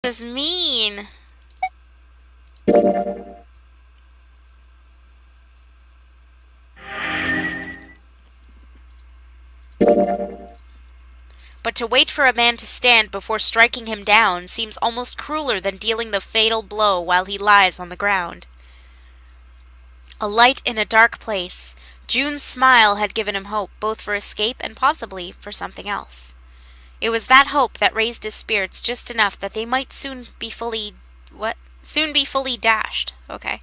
this mean? But to wait for a man to stand before striking him down seems almost crueler than dealing the fatal blow while he lies on the ground. A light in a dark place, June's smile had given him hope both for escape and possibly for something else. It was that hope that raised his spirits just enough that they might soon be fully dashed. Okay.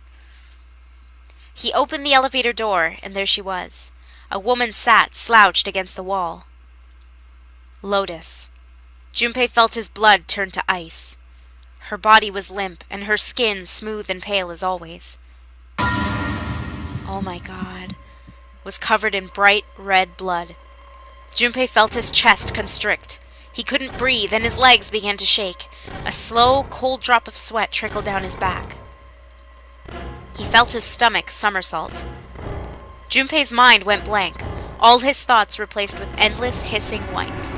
He opened the elevator door, and there she was. A woman sat slouched against the wall. Lotus. Junpei felt his blood turn to ice. Her body was limp, and her skin smooth and pale as always. Oh my god. Was covered in bright red blood. Junpei felt his chest constrict. He couldn't breathe, and his legs began to shake. A slow, cold drop of sweat trickled down his back. He felt his stomach somersault. Junpei's mind went blank, all his thoughts replaced with endless, hissing white.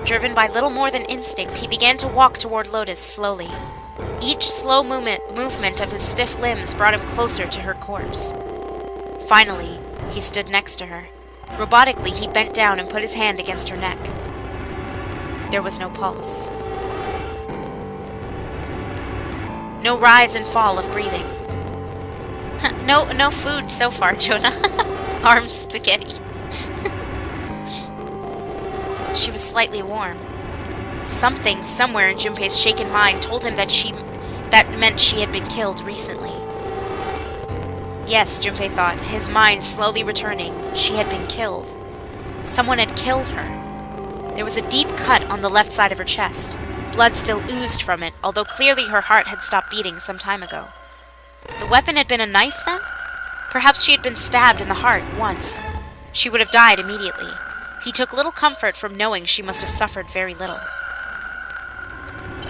Driven by little more than instinct, he began to walk toward Lotus slowly. Each slow movement of his stiff limbs brought him closer to her corpse. Finally, he stood next to her. Robotically, he bent down and put his hand against her neck. There was no pulse. No rise and fall of breathing. No food so far, Jonah. Armed spaghetti. She was slightly warm. Something somewhere in Junpei's shaken mind told him that meant she had been killed recently. Yes, Junpei thought, his mind slowly returning. She had been killed. Someone had killed her. There was a deep cut on the left side of her chest. Blood still oozed from it, although clearly her heart had stopped beating some time ago. The weapon had been a knife, then? Perhaps she had been stabbed in the heart once. She would have died immediately. He took little comfort from knowing she must have suffered very little.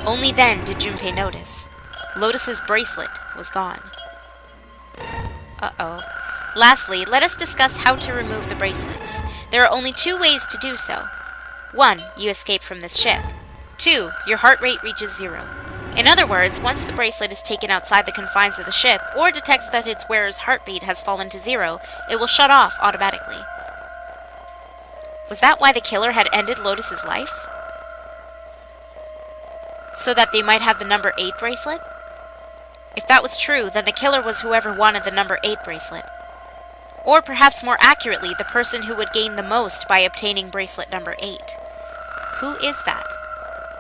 Only then did Junpei notice. Lotus's bracelet was gone. Uh-oh. Lastly, let us discuss how to remove the bracelets. There are only 2 ways to do so. 1, you escape from this ship. 2, your heart rate reaches 0. In other words, once the bracelet is taken outside the confines of the ship, or detects that its wearer's heartbeat has fallen to 0, it will shut off automatically. Was that why the killer had ended Lotus's life? So that they might have the number 8 bracelet? If that was true, then the killer was whoever wanted the number 8 bracelet. Or perhaps more accurately, the person who would gain the most by obtaining bracelet number 8. Who is that?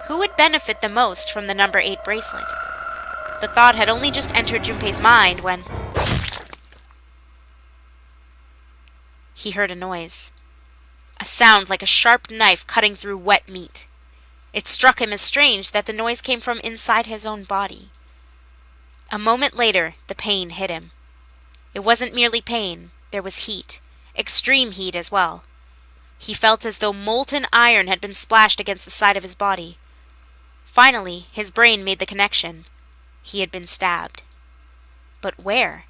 Who would benefit the most from the number 8 bracelet? The thought had only just entered Junpei's mind when he heard a noise. A sound like a sharp knife cutting through wet meat. It struck him as strange that the noise came from inside his own body. A moment later, the pain hit him. It wasn't merely pain, there was heat. Extreme heat as well. He felt as though molten iron had been splashed against the side of his body. Finally, his brain made the connection. He had been stabbed. But where?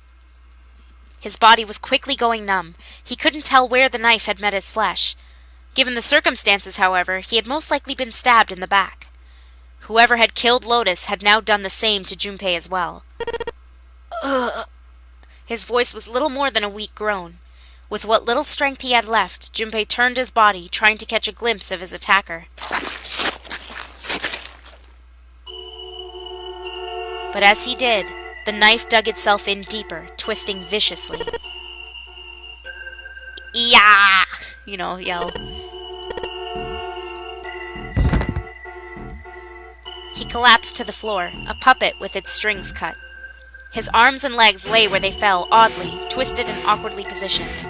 His body was quickly going numb. He couldn't tell where the knife had met his flesh. Given the circumstances, however, he had most likely been stabbed in the back. Whoever had killed Lotus had now done the same to Junpei as well. Ugh. His voice was little more than a weak groan. With what little strength he had left, Junpei turned his body, trying to catch a glimpse of his attacker. But as he did, the knife dug itself in deeper, twisting viciously. Yeah! Yell. He collapsed to the floor, a puppet with its strings cut. His arms and legs lay where they fell, oddly, twisted and awkwardly positioned.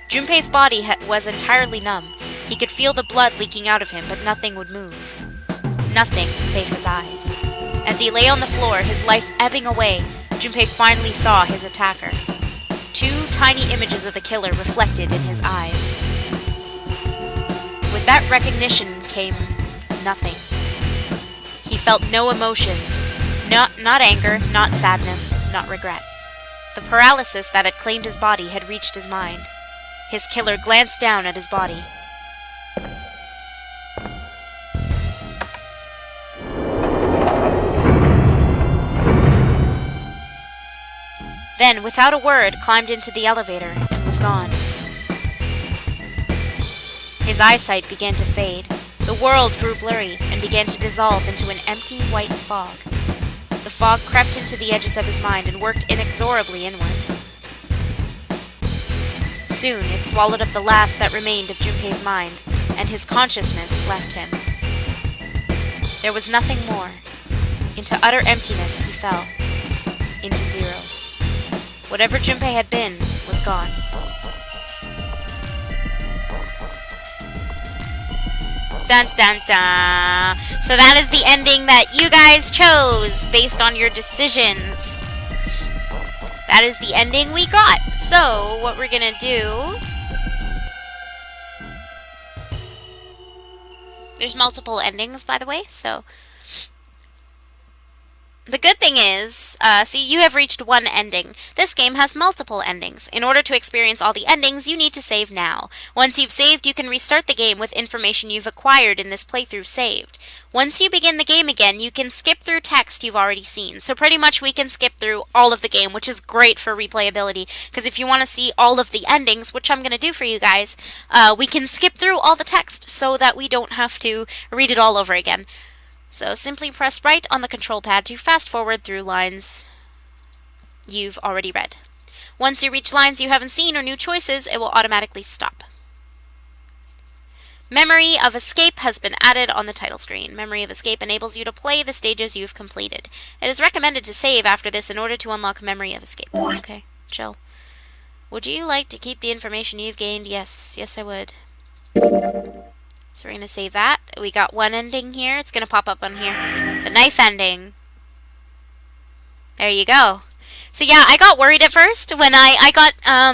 Junpei's body was entirely numb. He could feel the blood leaking out of him, but nothing would move. Nothing save his eyes. As he lay on the floor, his life ebbing away, Junpei finally saw his attacker. 2 tiny images of the killer reflected in his eyes. With that recognition came nothing. He felt no emotions, not anger, not sadness, not regret. The paralysis that had claimed his body had reached his mind. His killer glanced down at his body. Then, without a word, climbed into the elevator and was gone. His eyesight began to fade. The world grew blurry and began to dissolve into an empty white fog. The fog crept into the edges of his mind and worked inexorably inward. Soon, it swallowed up the last that remained of Junpei's mind, and his consciousness left him. There was nothing more. Into utter emptiness he fell. Into zero. Whatever Junpei had been was gone. Dun dun dun! So that is the ending that you guys chose based on your decisions. That is the ending we got. So, what we're gonna do... There's multiple endings, by the way, so... The good thing is, see, you have reached one ending. This game has multiple endings. In order to experience all the endings, you need to save now. Once you've saved, you can restart the game with information you've acquired in this playthrough saved. Once you begin the game again, you can skip through text you've already seen. So pretty much we can skip through all of the game, which is great for replayability. Because if you want to see all of the endings, which I'm going to do for you guys, we can skip through all the text so that we don't have to read it all over again. So simply press right on the control pad to fast forward through lines you've already read. Once you reach lines you haven't seen or new choices, it will automatically stop. Memory of Escape has been added on the title screen. Memory of Escape enables you to play the stages you've completed. It is recommended to save after this in order to unlock Memory of Escape. Okay, chill. Would you like to keep the information you've gained? Yes, yes I would. So we're going to save that. We got one ending here. It's going to pop up on here. The knife ending. There you go. So yeah, I got worried at first when I got, I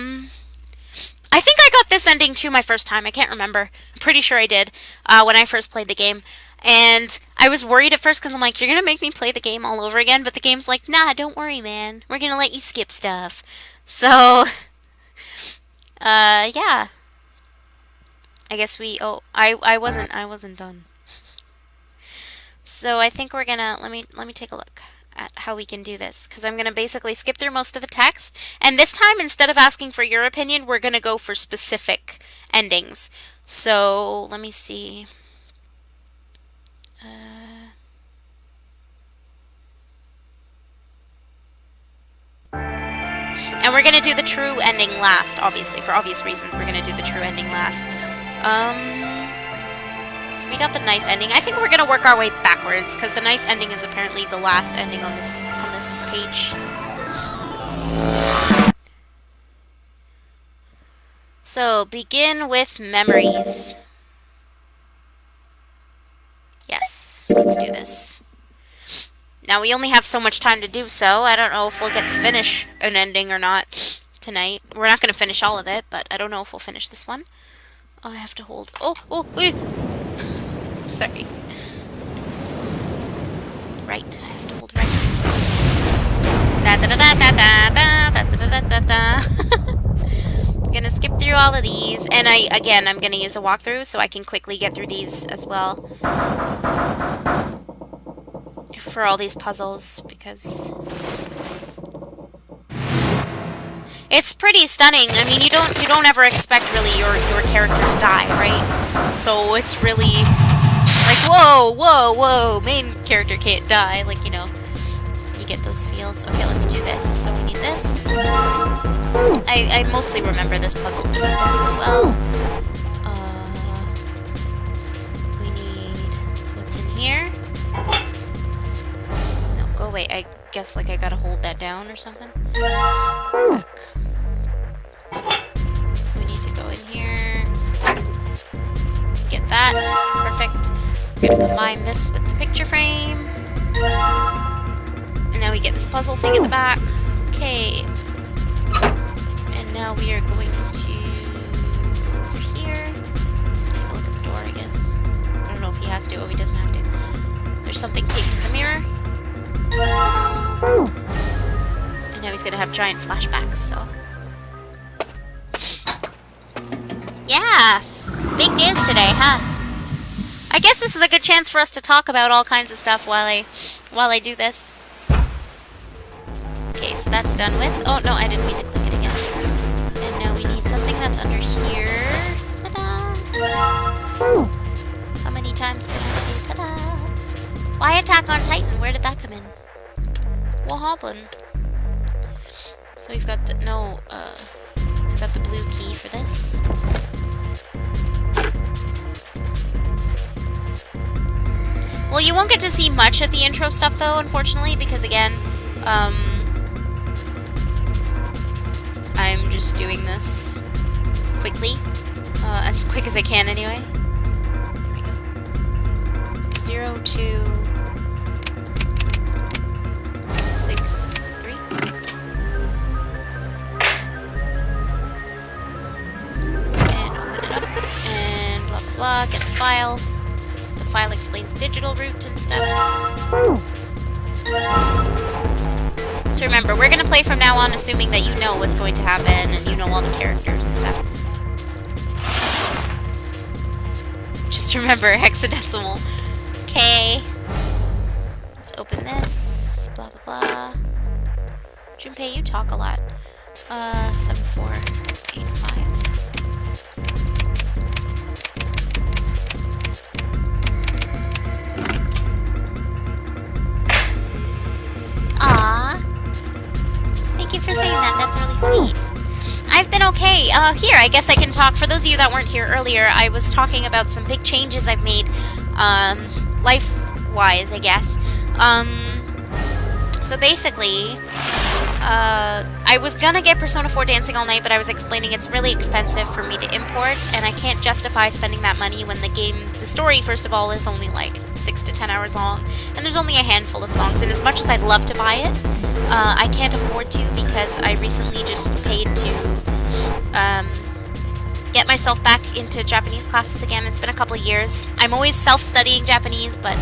think I got this ending too my first time. I can't remember. I'm pretty sure I did when I first played the game. And I was worried at first because I'm like, you're going to make me play the game all over again? But the game's like, nah, don't worry, man. We're going to let you skip stuff. So, yeah. I guess we, oh, I wasn't done. So I think we're gonna, let me take a look at how we can do this. Because I'm gonna basically skip through most of the text. And this time, instead of asking for your opinion, we're gonna go for specific endings. So, let me see. And we're gonna do the true ending last, obviously. For obvious reasons, we're gonna do the true ending last. So we got the knife ending. I think we're gonna work our way backwards because the knife ending is apparently the last ending on this page. So begin with memories. Yes, let's do this. Now we only have so much time to do so. I don't know if we'll get to finish an ending or not tonight. We're not gonna finish all of it, but I don't know if we'll finish this one. Oh, I have to hold. Oh, wait. Sorry. Right, I have to hold right. Da da da da da da da da da da da. I'm gonna skip through all of these, and I'm gonna use a walkthrough so I can quickly get through these as well. For all these puzzles, because it's pretty stunning. I mean, you don't ever expect really your character to die, right? So it's really like whoa, main character can't die. Like, you know, you get those feels. Okay, let's do this. So we need this. I mostly remember this puzzle. We need this as well. We need what's in here. No, go away. I guess like I gotta hold that down or something. Back. We need to go in here. Get that. Perfect. We're gonna combine this with the picture frame. And now we get this puzzle thing at the back. Okay. And now we are going to go over here. Take a look at the door, I guess. I don't know if he has to. Oh, he doesn't have to. There's something taped to the mirror. And now he's gonna have giant flashbacks, so. Yeah! Big news today, huh? I guess this is a good chance for us to talk about all kinds of stuff while I do this. Okay, so that's done with. Oh, no, I didn't mean to click it again. And now we need something that's under here. Ta-da! How many times can I say ta-da? Why Attack on Titan? Where did that come in? What happened? So we've got the, we've got the blue key for this. Well, you won't get to see much of the intro stuff, though, unfortunately, because, again, I'm just doing this quickly. As quick as I can, anyway. There we go. So 0, 2, 6, 3. And open it up, and blah, blah, blah, get the file. The file explains digital route and stuff. So remember, we're going to play from now on assuming that you know what's going to happen and you know all the characters and stuff. Just remember, hexadecimal. Okay. Let's open this. Blah, blah, blah. Junpei, you talk a lot. 7485. Aww. Thank you for saying that. That's really sweet. I've been okay. Here, I guess I can talk. For those of you that weren't here earlier, I was talking about some big changes I've made, life-wise, I guess. So basically, I was gonna get Persona 4 Dancing All Night, but I was explaining it's really expensive for me to import, and I can't justify spending that money when the story, first of all, is only like 6 to 10 hours long, and there's only a handful of songs, and as much as I'd love to buy it, I can't afford to because I recently just paid to get myself back into Japanese classes again. It's been a couple of years. I'm always self-studying Japanese, but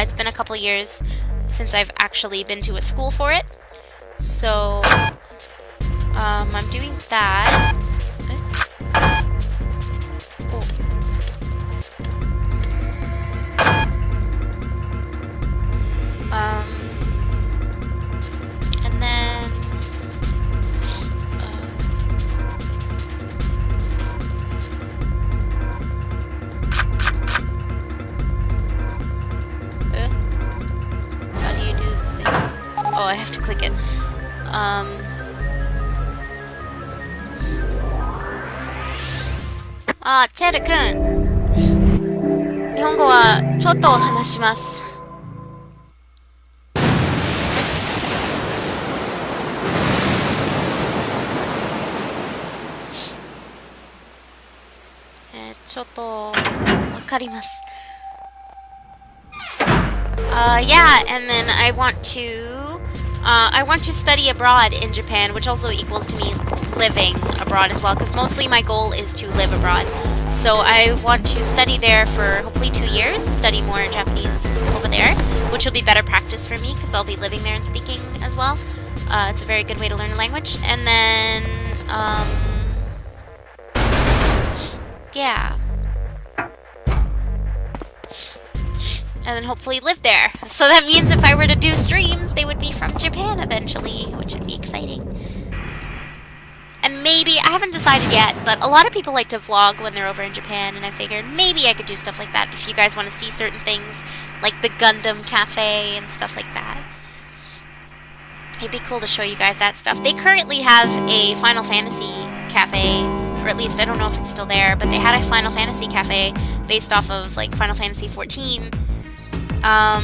it's been a couple of years since I've actually been to a school for it. So, I'm doing that. Oh. And then, how do you do the thing? Oh, I have to click it.チェル君、日本語はちょっと話します。ちょっとわかります。Yeah, and then I want to study abroad in Japan, which also equals to me living abroad as well, because mostly my goal is to live abroad. So I want to study there for hopefully 2 years, study more Japanese over there, which will be better practice for me because I'll be living there and speaking as well. It's a very good way to learn a language. And then, yeah. And then hopefully live there. So that means if I were to do streams, they would be from Japan eventually, which would be exciting. And maybe, I haven't decided yet, but a lot of people like to vlog when they're over in Japan, and I figured maybe I could do stuff like that if you guys want to see certain things, like the Gundam Cafe and stuff like that. It'd be cool to show you guys that stuff. They currently have a Final Fantasy Cafe, or at least I don't know if it's still there, but they had a Final Fantasy Cafe based off of like Final Fantasy 14. Yeah.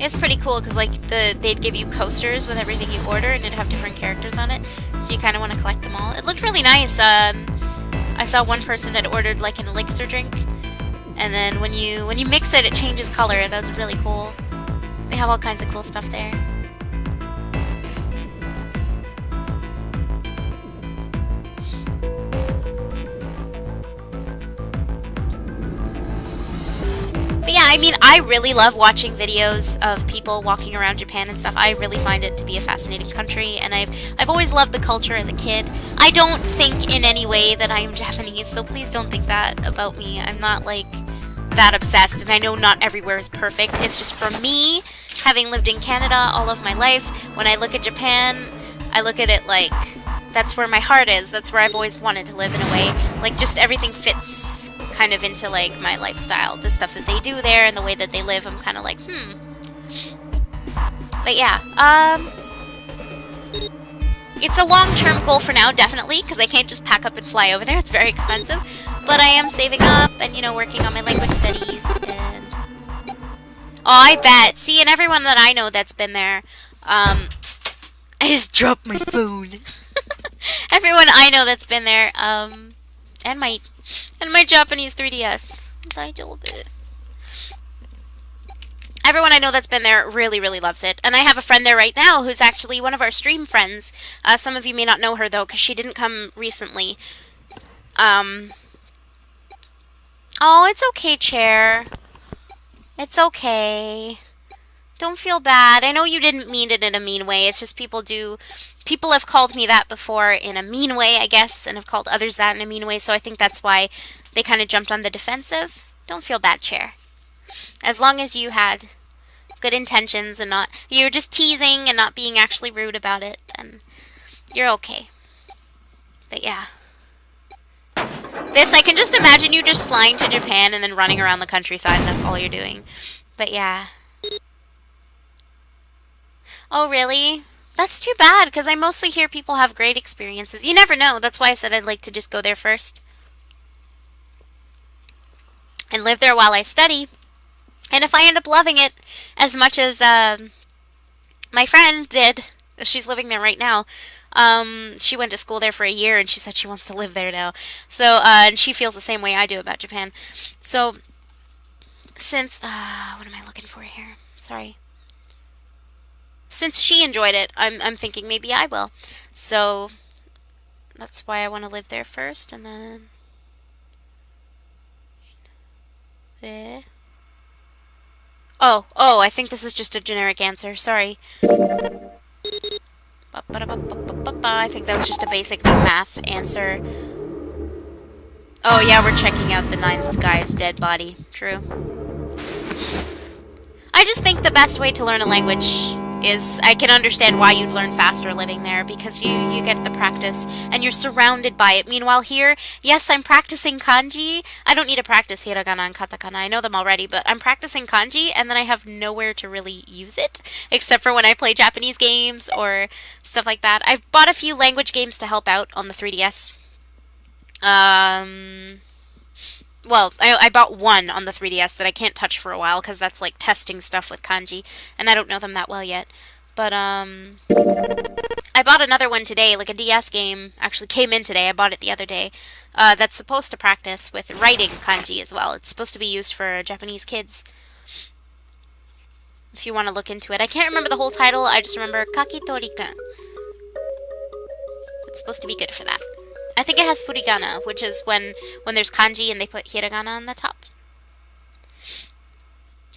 It's pretty cool because like they'd give you coasters with everything you order, and it'd have different characters on it, so you kind of want to collect them all. It looked really nice. I saw one person had ordered like an elixir drink, and then when you mix it, it changes color. That was really cool. They have all kinds of cool stuff there. But yeah, I mean, I really love watching videos of people walking around Japan and stuff. I really find it to be a fascinating country, and I've always loved the culture as a kid. I don't think in any way that I am Japanese, so please don't think that about me. I'm not like that obsessed, and I know not everywhere is perfect. It's just for me, having lived in Canada all of my life, when I look at Japan, I look at it like that's where my heart is. That's where I've always wanted to live in a way. Like, just everything fits kind of into, like, my lifestyle. The stuff that they do there and the way that they live, I'm kind of like, But yeah, it's a long-term goal for now, definitely, because I can't just pack up and fly over there. It's very expensive. But I am saving up and, you know, working on my language studies. And oh, I bet. See, and everyone that I know that's been there, I just dropped my phone. Everyone I know that's been there, and my Japanese 3DS. Everyone I know that's been there really, really loves it. And I have a friend there right now who's actually one of our stream friends. Some of you may not know her, though, because she didn't come recently. Oh, it's okay, Chair. It's okay. Don't feel bad. I know you didn't mean it in a mean way. It's just people have called me that before in a mean way, I guess, and have called others that in a mean way, so I think that's why they kind of jumped on the defensive. Don't feel bad, Chair. As long as you had good intentions and you're just teasing and not being actually rude about it, then you're okay. But yeah. This, I can just imagine you just flying to Japan and then running around the countryside and that's all you're doing. But yeah. Oh, really? That's too bad, because I mostly hear people have great experiences. You never know. That's why I said I'd like to just go there first. And live there while I study. And if I end up loving it as much as my friend did, she's living there right now. She went to school there for a year, and she said she wants to live there now. So, and she feels the same way I do about Japan. So, since, what am I looking for here? Sorry. Since she enjoyed it, I'm thinking maybe I will. So, that's why I want to live there first, and then... Oh, I think this is just a generic answer. Sorry. I think that was just a basic math answer. Oh, yeah, we're checking out the 9th guy's dead body. True. I just think the best way to learn a language is, I can understand why you'd learn faster living there, because you get the practice, and you're surrounded by it. Meanwhile here, yes, I'm practicing kanji. I don't need to practice hiragana and katakana. I know them already, but I'm practicing kanji, and then I have nowhere to really use it, except for when I play Japanese games or stuff like that. I've bought a few language games to help out on the 3DS. Well, I bought one on the 3DS that I can't touch for a while because that's like testing stuff with kanji, and I don't know them that well yet. But, I bought another one today, like a DS game, actually came in today, I bought it the other day, that's supposed to practice with writing kanji as well. It's supposed to be used for Japanese kids. If you want to look into it. I can't remember the whole title, I just remember Kakitori-kun. It's supposed to be good for that. I think it has furigana, which is when there's kanji and they put hiragana on the top.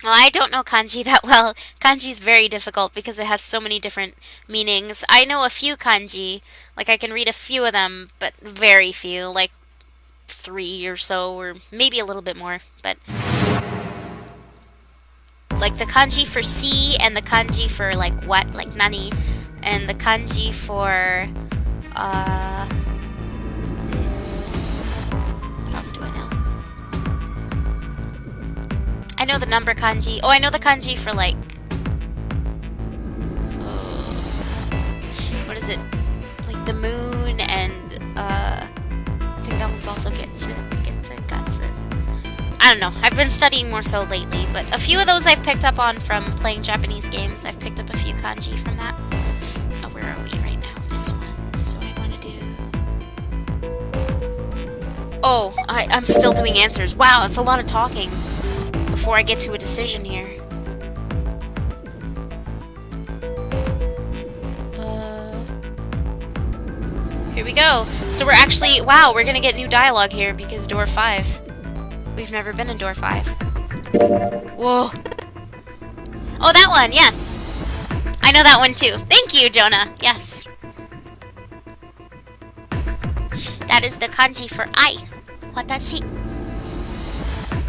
Well, I don't know kanji that well. Kanji is very difficult because it has so many different meanings. I know a few kanji, like I can read a few of them, but very few, like 3 or so, or maybe a little bit more, but... Like the kanji for see, and the kanji for like what, like nani, and the kanji for, what else do I know? I know the number kanji. Oh, I know the kanji for like... what is it? Like the moon and... I think that one's also Getsu. I don't know. I've been studying more so lately, but a few of those I've picked up on from playing Japanese games. I've picked up a few kanji from that. Oh, where are we right now? This one. So I want to do... Oh, I'm still doing answers. Wow, it's a lot of talking before I get to a decision here. Here we go. So we're actually... Wow, we're going to get new dialogue here because door 5. We've never been in door 5. Whoa. Oh, that one, yes. I know that one too. Thank you, Jonah. Yes. That is the kanji for I. Watashi.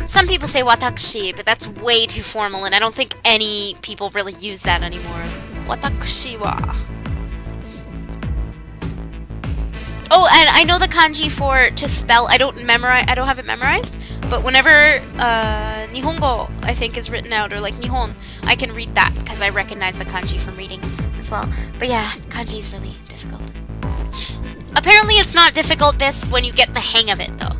Some people say watakushi, but that's way too formal, and I don't think any people really use that anymore. Watakushi wa. Oh, and I know the kanji for to spell. I don't have it memorized, but whenever Nihongo I think is written out, or like Nihon, I can read that because I recognize the kanji from reading as well. But yeah, kanji is really difficult. Apparently, it's not difficult, Bis, when you get the hang of it, though.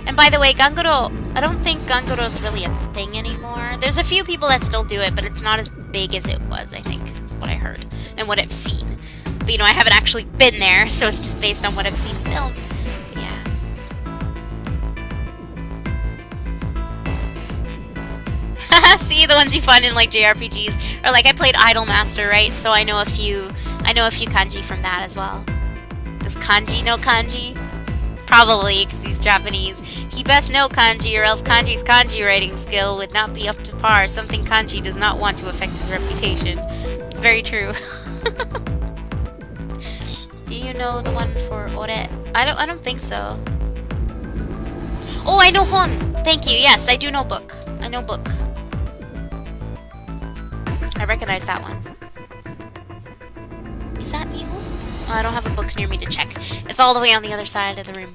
And by the way, Ganguro, I don't think Ganguro's really a thing anymore. There's a few people that still do it, but it's not as big as it was, I think. That's what I heard and what I've seen. But, you know, I haven't actually been there, so it's just based on what I've seen filmed. But yeah. See, the ones you find in, like, JRPGs. Or, like, I played Idolmaster, right? So I know a few kanji from that as well. Does Kanji know kanji? Probably, because he's Japanese. He best know kanji, or else Kanji's kanji writing skill would not be up to par. Something Kanji does not want to affect his reputation. It's very true. Do you know the one for ore? I don't think so. Oh, I know hon. Thank you. Yes, I do know book. I know book. I recognize that one. Is that Nihon? Oh, I don't have a book near me to check. It's all the way on the other side of the room.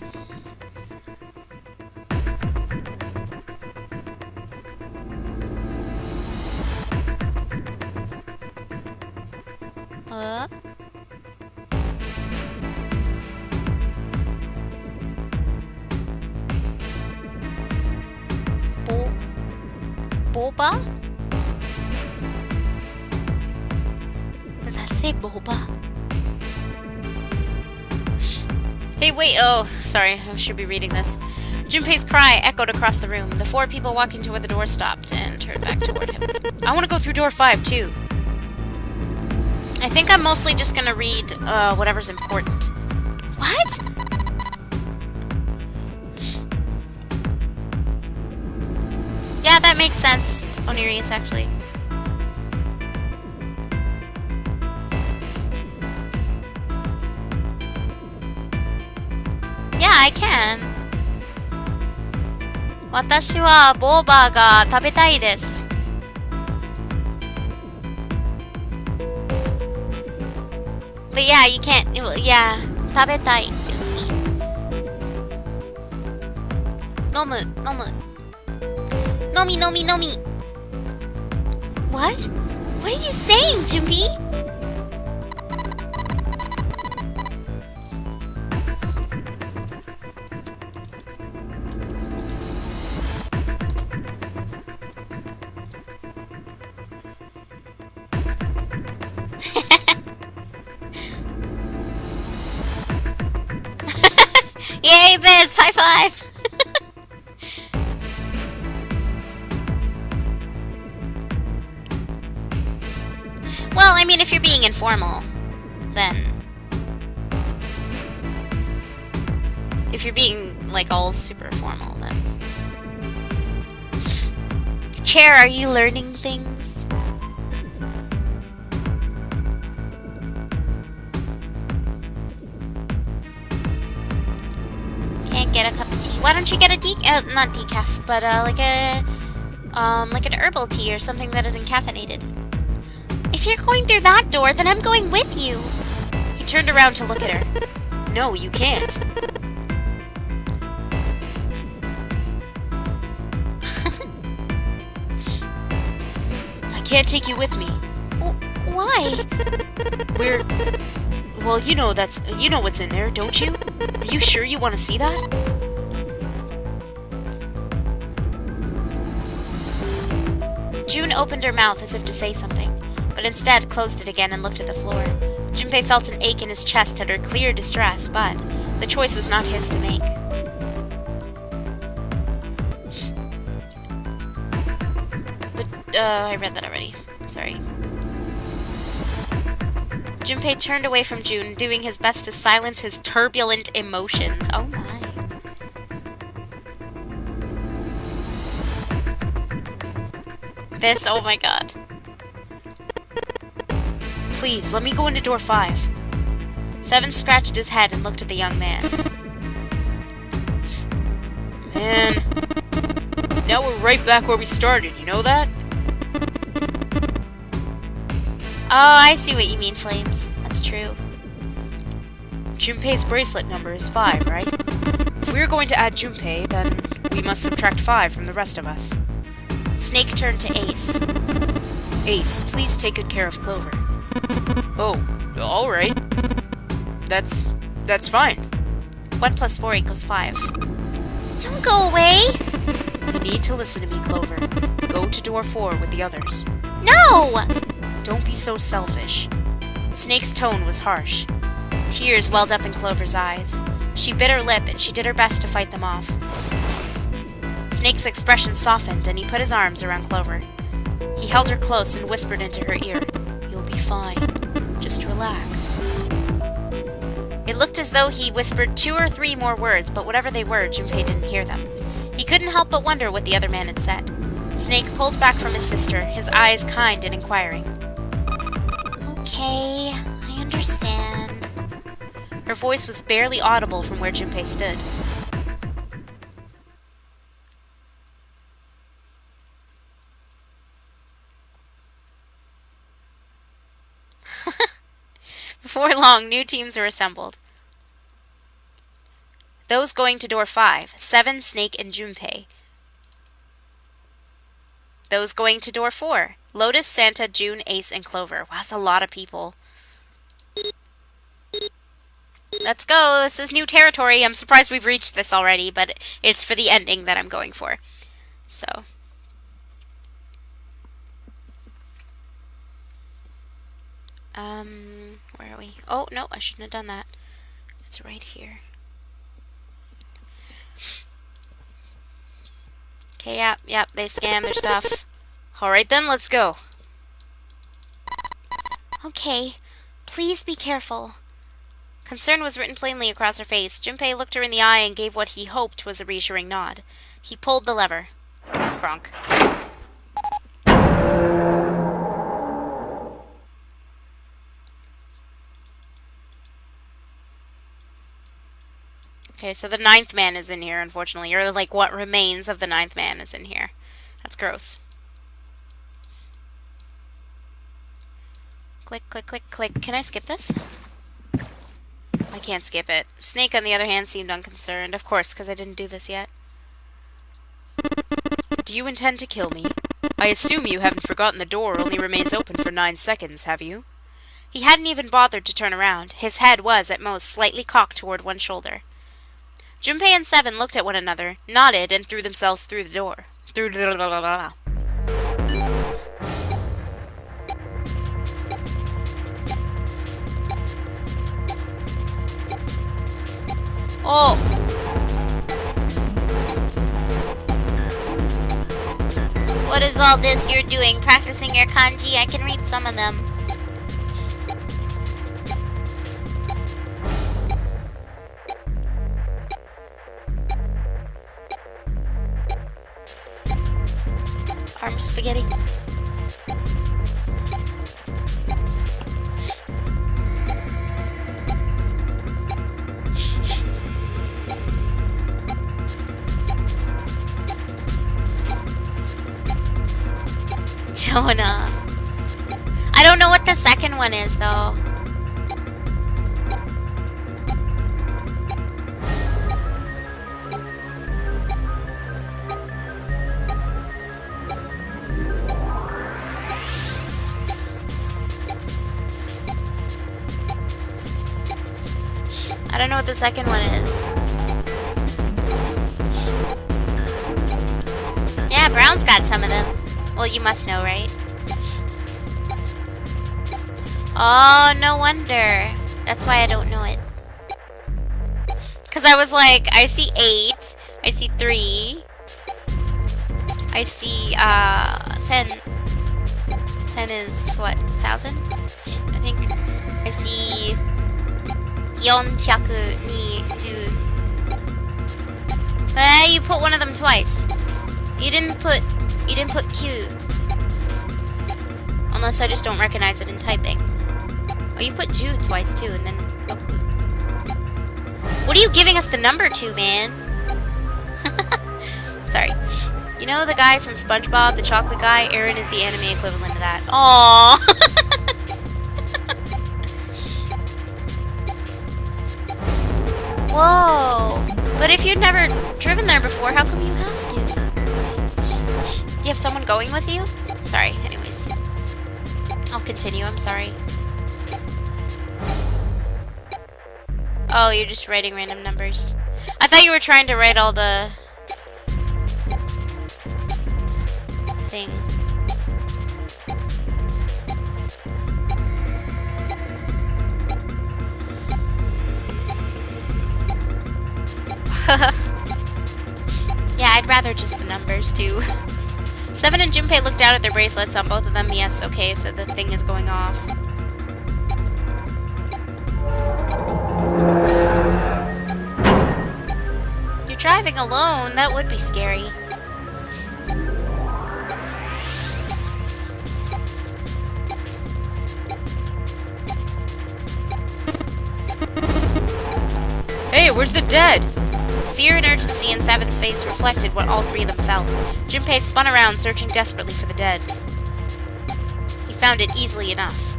Boba? Does that say boba? Hey, wait! Oh, sorry. I should be reading this. Junpei's cry echoed across the room. The four people walking toward the door stopped and turned back toward him. I want to go through door 5, too. I think I'm mostly just gonna read whatever's important. What? Yeah, that makes sense, Onirius, actually. Yeah, I can. Watashi wa boba ga tabetai desu. But yeah, you can't. Yeah, tabetai is eat. Nomu, nomu. Nomi, nomi, nomi. What? What are you saying, Junpei? Yay, Biz! High five! Well, I mean, if you're being informal, then... If you're being, like, all super formal, then... Chair, are you learning things? Can't get a cup of tea. Why don't you get a not decaf, but, like an herbal tea or something that isn't caffeinated? If you're going through that door, then I'm going with you. He turned around to look at her. No, you can't. I can't take you with me. Why? Well, you know what's in there, don't you? Are you sure you want to see that? June opened her mouth as if to say something, but instead closed it again and looked at the floor. Junpei felt an ache in his chest at her clear distress, but the choice was not his to make. I read that already. Sorry. Junpei turned away from June, doing his best to silence his turbulent emotions. Oh my. this. Oh my god. Please, let me go into door 5. 7 scratched his head and looked at the young man. Man. Now we're right back where we started, you know that? Oh, I see what you mean, Flames. That's true. Junpei's bracelet number is 5, right? If we are going to add Junpei, then we must subtract 5 from the rest of us. Snake turned to Ace. Ace, please take good care of Clover. Oh, alright. That's fine. 1 plus 4 equals 5. Don't go away! You need to listen to me, Clover. Go to door 4 with the others. No! Don't be so selfish. Snake's tone was harsh. Tears welled up in Clover's eyes. She bit her lip and she did her best to fight them off. Snake's expression softened and he put his arms around Clover. He held her close and whispered into her ear, "You'll be fine. Just relax." It looked as though he whispered 2 or 3 more words, but whatever they were, Junpei didn't hear them. He couldn't help but wonder what the other man had said. Snake pulled back from his sister, his eyes kind and inquiring. Okay, I understand. Her voice was barely audible from where Junpei stood. Before long, new teams were assembled. Those going to door 5, 7, Snake, and Junpei. Those going to door 4, Lotus, Santa, June, Ace, and Clover. Wow, that's a lot of people. Let's go. This is new territory. I'm surprised we've reached this already, but it's for the ending that I'm going for. So. Where are we? Oh, no, I shouldn't have done that. It's right here. Okay, yep, they scanned their stuff. Alright then, let's go. Okay, please be careful. Concern was written plainly across her face. Junpei looked her in the eye and gave what he hoped was a reassuring nod. He pulled the lever. Kronk. Okay, so the 9th man is in here, unfortunately. Or, like, what remains of the 9th man is in here. That's gross. Click, click, click, click. Can I skip this? I can't skip it. Snake, on the other hand, seemed unconcerned. Of course, because I didn't do this yet. Do you intend to kill me? I assume you haven't forgotten the door only remains open for 9 seconds, have you? He hadn't even bothered to turn around. His head was, at most, slightly cocked toward one shoulder. Junpei and 7 looked at one another, nodded, and threw themselves through the door. Oh! What is all this you're doing? Practicing your kanji? I can read some of them. Arm spaghetti. Jonah. I don't know what the second one is, though. I don't know what the second one is. Yeah, Brown's got some of them. Well, you must know, right? Oh, no wonder. That's why I don't know it. Because I was like, I see 8. I see 3. I see, Sen. Sen is, what, 1,000? I think. I see 420. You put one of them twice. You didn't put Q. Unless I just don't recognize it in typing. Oh, you put 2 twice, too, and then... Oh, good. What are you giving us the number to, man? Sorry. You know the guy from SpongeBob, the chocolate guy? Aaron is the anime equivalent of that. Aww. Whoa. But if you'd never driven there before, how come you have to? Do you have someone going with you? Sorry, anyways. I'll continue, I'm sorry. Oh, you're just writing random numbers. I thought you were trying to write all the... thing. Yeah, I'd rather just the numbers, too. Seven and Junpei looked down at their bracelets. On both of them, yes, okay, so the thing is going off. You're driving alone? That would be scary. Hey, where's the dead? Fear and urgency in Seven's face reflected what all 3 of them felt. Junpei spun around, searching desperately for the dead. He found it easily enough.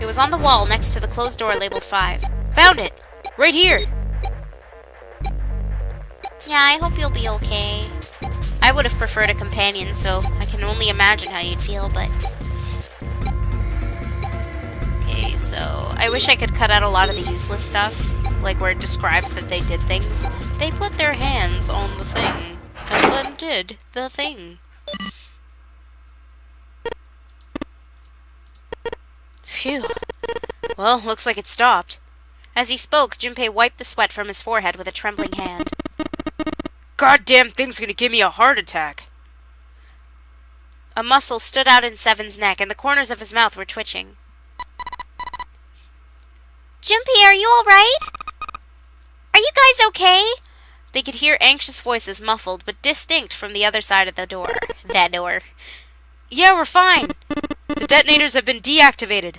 It was on the wall next to the closed door labeled 5. Found it! Right here! Yeah, I hope you'll be okay. I would have preferred a companion, so I can only imagine how you'd feel, but... Okay, so... I wish I could cut out a lot of the useless stuff. Like where it describes that they did things. They put their hands on the thing, and then did the thing. Phew. Well, looks like it stopped. As he spoke, Junpei wiped the sweat from his forehead with a trembling hand. Goddamn thing's gonna give me a heart attack. A muscle stood out in Seven's neck, and the corners of his mouth were twitching. Junpei, are you alright? Are you guys okay? They could hear anxious voices muffled but distinct from the other side of the door. That door. Yeah, we're fine. The detonators have been deactivated.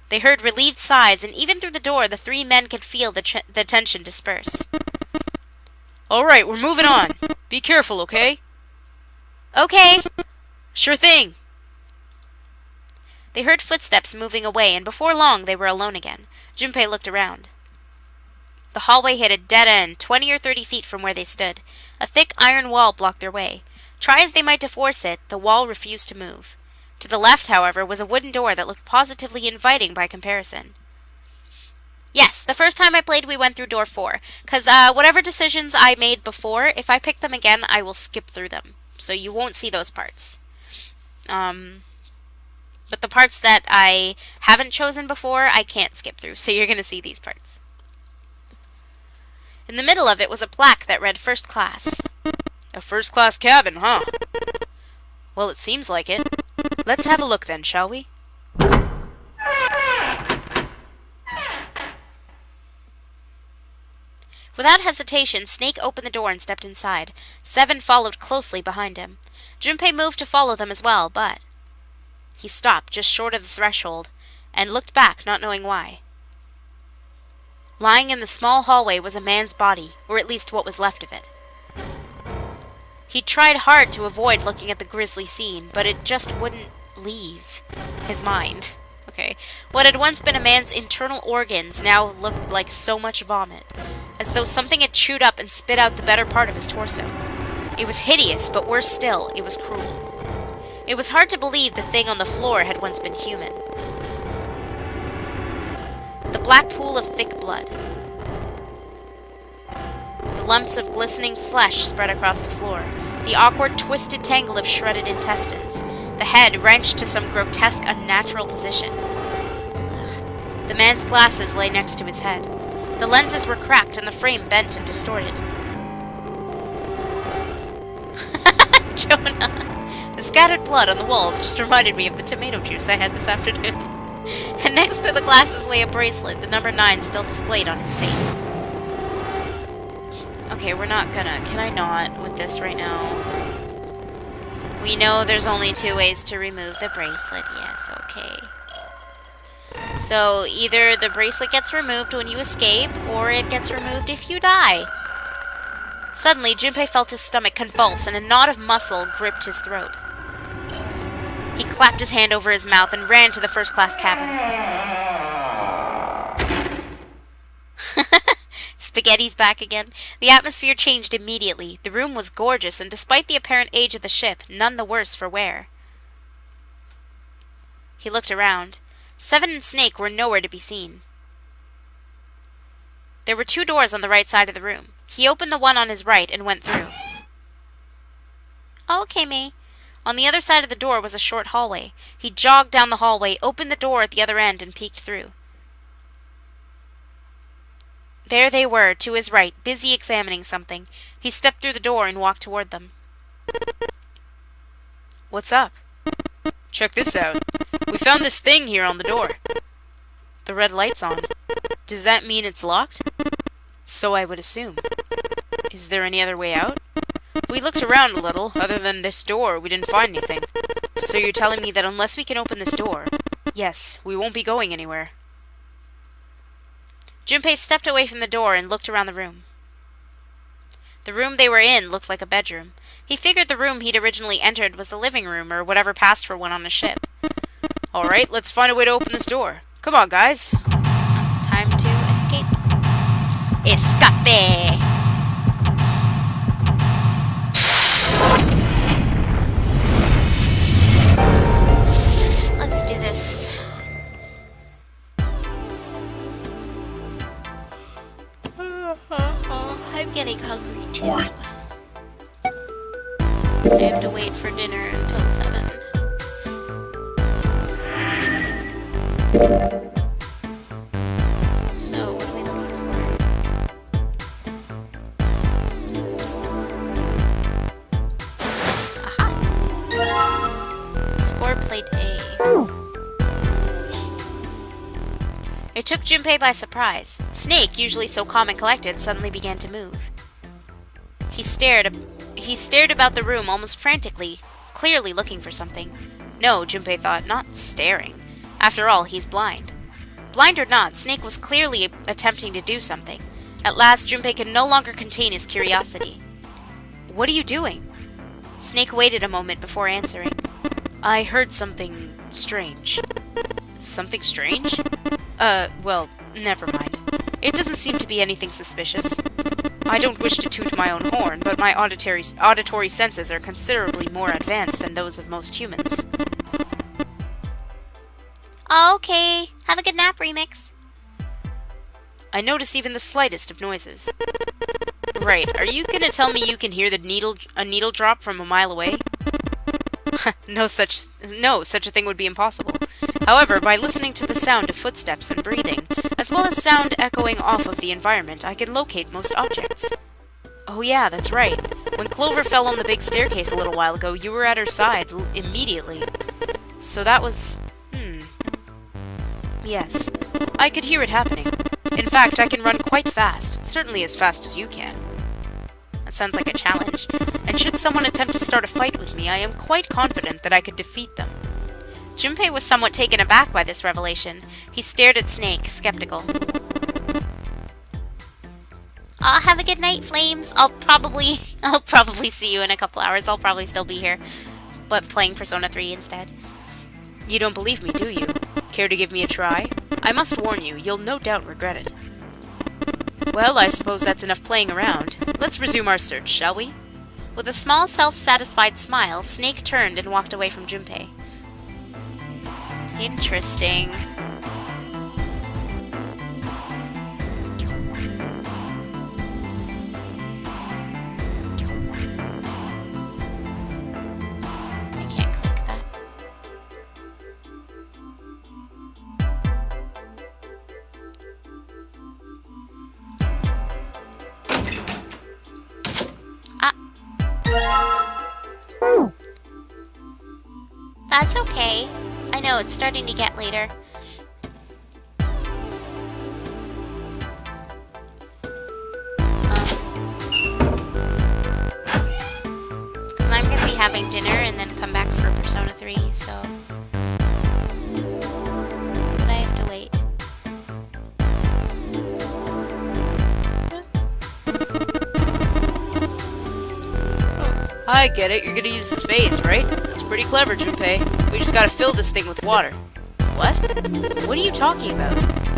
They heard relieved sighs, and even through the door, the 3 men could feel the tension disperse. Alright, we're moving on. Be careful, okay? Okay. Sure thing. They heard footsteps moving away, and before long they were alone again. Junpei looked around. The hallway hit a dead end, 20 or 30 feet from where they stood. A thick iron wall blocked their way. Try as they might to force it, the wall refused to move. To the left, however, was a wooden door that looked positively inviting by comparison. Yes, the first time I played, we went through door 4. Because whatever decisions I made before, if I pick them again, I will skip through them. So you won't see those parts. But the parts that I haven't chosen before, I can't skip through. So you're going to see these parts. In the middle of it was a plaque that read First Class. A first-class cabin, huh? Well, it seems like it. Let's have a look then, shall we? Without hesitation, Snake opened the door and stepped inside. Seven followed closely behind him. Junpei moved to follow them as well, but... He stopped just short of the threshold, and looked back, not knowing why. Lying in the small hallway was a man's body, or at least what was left of it. He tried hard to avoid looking at the grisly scene, but it just wouldn't leave his mind. Okay. What had once been a man's internal organs now looked like so much vomit, as though something had chewed up and spit out the better part of his torso. It was hideous, but worse still, it was cruel. It was hard to believe the thing on the floor had once been human. The black pool of thick blood. The lumps of glistening flesh spread across the floor. The awkward, twisted tangle of shredded intestines. The head wrenched to some grotesque, unnatural position. Ugh. The man's glasses lay next to his head. The lenses were cracked and the frame bent and distorted. Jonah! The scattered blood on the walls just reminded me of the tomato juice I had this afternoon. And next to the glasses lay a bracelet, the number 9 still displayed on its face. Okay, we're not gonna... Can I not with this right now? We know there's only 2 ways to remove the bracelet, yes. Yes, okay. So either the bracelet gets removed when you escape, or it gets removed if you die. Suddenly, Junpei felt his stomach convulse and a knot of muscle gripped his throat. He clapped his hand over his mouth and ran to the first-class cabin. Spaghetti's back again. The atmosphere changed immediately. The room was gorgeous, and despite the apparent age of the ship, none the worse for wear. He looked around. Seven and Snake were nowhere to be seen. There were 2 doors on the right side of the room. He opened the one on his right and went through. Okay, May. On the other side of the door was a short hallway. He jogged down the hallway, opened the door at the other end, and peeked through. There they were, to his right, busy examining something. He stepped through the door and walked toward them. What's up? Check this out. We found this thing here on the door. The red light's on. Does that mean it's locked? So I would assume. Is there any other way out? We looked around a little. Other than this door, we didn't find anything. So you're telling me that unless we can open this door, yes, we won't be going anywhere. Junpei stepped away from the door and looked around the room. The room they were in looked like a bedroom. He figured the room he'd originally entered was the living room or whatever passed for one on a ship. Alright, let's find a way to open this door. Come on, guys. Time to escape. Escape! Let's do this. I'm getting hungry too. I have to wait for dinner until 7. So, what are we looking for? Oops. Aha! Score plate A. It took Junpei by surprise. Snake, usually so calm and collected, suddenly began to move. He stared about the room almost frantically, clearly looking for something. No, Junpei thought, not staring. After all, he's blind. Blind or not, Snake was clearly attempting to do something. At last, Junpei could no longer contain his curiosity. What are you doing? Snake waited a moment before answering. I heard something strange. Something strange? Well, never mind. It doesn't seem to be anything suspicious. I don't wish to toot my own horn, but my auditory senses are considerably more advanced than those of most humans. Okay. Have a good nap, Remix. I notice even the slightest of noises. Right, are you gonna tell me you can hear a needle drop from a mile away? No, such a thing would be impossible. However, by listening to the sound of footsteps and breathing, as well as sound echoing off of the environment, I can locate most objects. Oh yeah, that's right. When Clover fell on the big staircase a little while ago, you were at her side immediately. So that was... Yes, I could hear it happening. In fact, I can run quite fast, certainly as fast as you can. That sounds like a challenge, and should someone attempt to start a fight with me, I am quite confident that I could defeat them. Junpei was somewhat taken aback by this revelation. He stared at Snake, skeptical. Have a good night, Flames. I'll probably see you in a couple hours. I'll probably still be here, but playing Persona 3 instead. You don't believe me, do you? Care to give me a try? I must warn you, you'll no doubt regret it. Well, I suppose that's enough playing around. Let's resume our search, shall we? With a small, self-satisfied smile, Snake turned and walked away from Junpei. Interesting. I can't click that. That's okay. I know, it's starting to get later. Because I'm going to be having dinner and then come back for Persona 3, so... I get it, you're gonna use this vase, right? That's pretty clever, Junpei. We just gotta fill this thing with water. What? What are you talking about?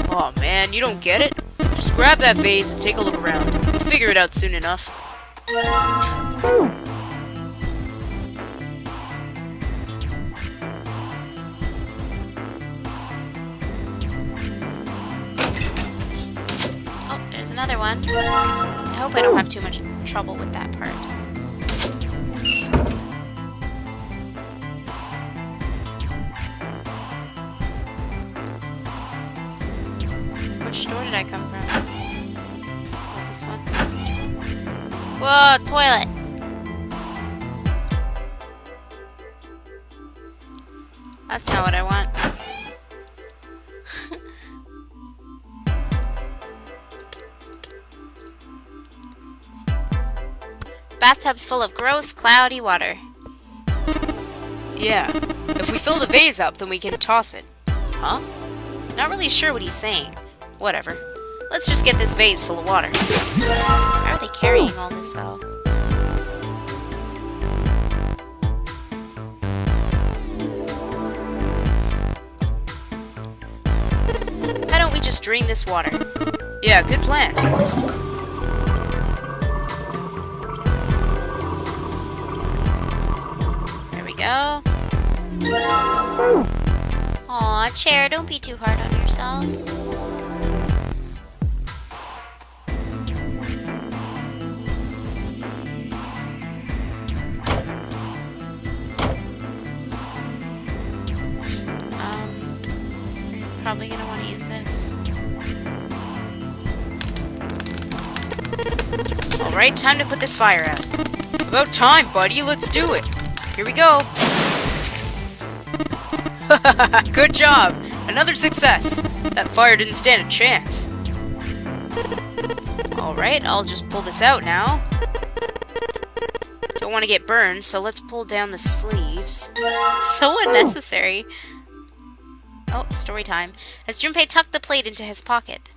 Oh man, you don't get it? Just grab that vase and take a look around. You'll figure it out soon enough. Oh, there's another one. I hope I don't have too much trouble with that part. Which door did I come from? Oh, this one. Whoa, toilet! That's not what I want. Bathtub's full of gross, cloudy water. Yeah. If we fill the vase up, then we can toss it. Huh? Not really sure what he's saying. Whatever. Let's just get this vase full of water. How are they carrying all this, though? Why don't we just drain this water? Yeah, good plan. There we go. Aw, Chair, don't be too hard on yourself. We're probably gonna want to use this. Alright, time to put this fire out. About time, buddy. Let's do it. Here we go. Good job. Another success. That fire didn't stand a chance. Alright, I'll just pull this out now. Don't want to get burned, so let's pull down the sleeves. So unnecessary. Oh, story time. As Junpei tucked the plate into his pocket.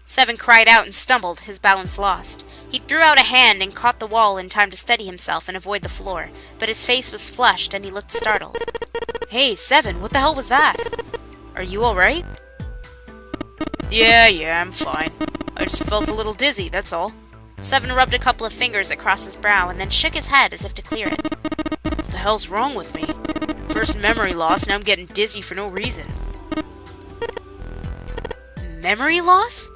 7 cried out and stumbled, his balance lost. He threw out a hand and caught the wall in time to steady himself and avoid the floor, but his face was flushed and he looked startled. Hey, 7, what the hell was that? Are you alright? Yeah, I'm fine. I just felt a little dizzy, that's all. 7 rubbed a couple of fingers across his brow and then shook his head as if to clear it. What the hell's wrong with me? First memory loss, now I'm getting dizzy for no reason. Memory loss?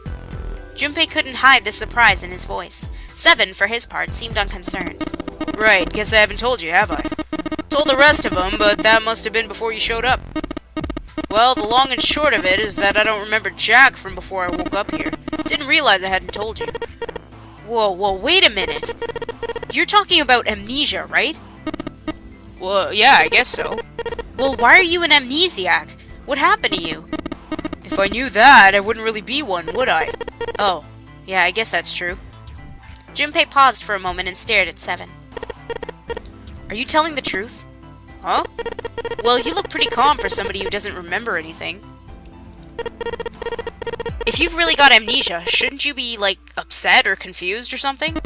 Junpei couldn't hide the surprise in his voice. 7, for his part, seemed unconcerned. Right, guess I haven't told you, have I? Told the rest of them, but that must have been before you showed up. Well, the long and short of it is that I don't remember Jack from before I woke up here. Didn't realize I hadn't told you. Whoa, wait a minute. You're talking about amnesia, right? Well, yeah, I guess so. Well, why are you an amnesiac? What happened to you? If I knew that, I wouldn't really be one, would I? Oh, yeah, I guess that's true. Junpei paused for a moment and stared at 7. Are you telling the truth? Huh? Well, you look pretty calm for somebody who doesn't remember anything. If you've really got amnesia, shouldn't you be, like, upset or confused or something?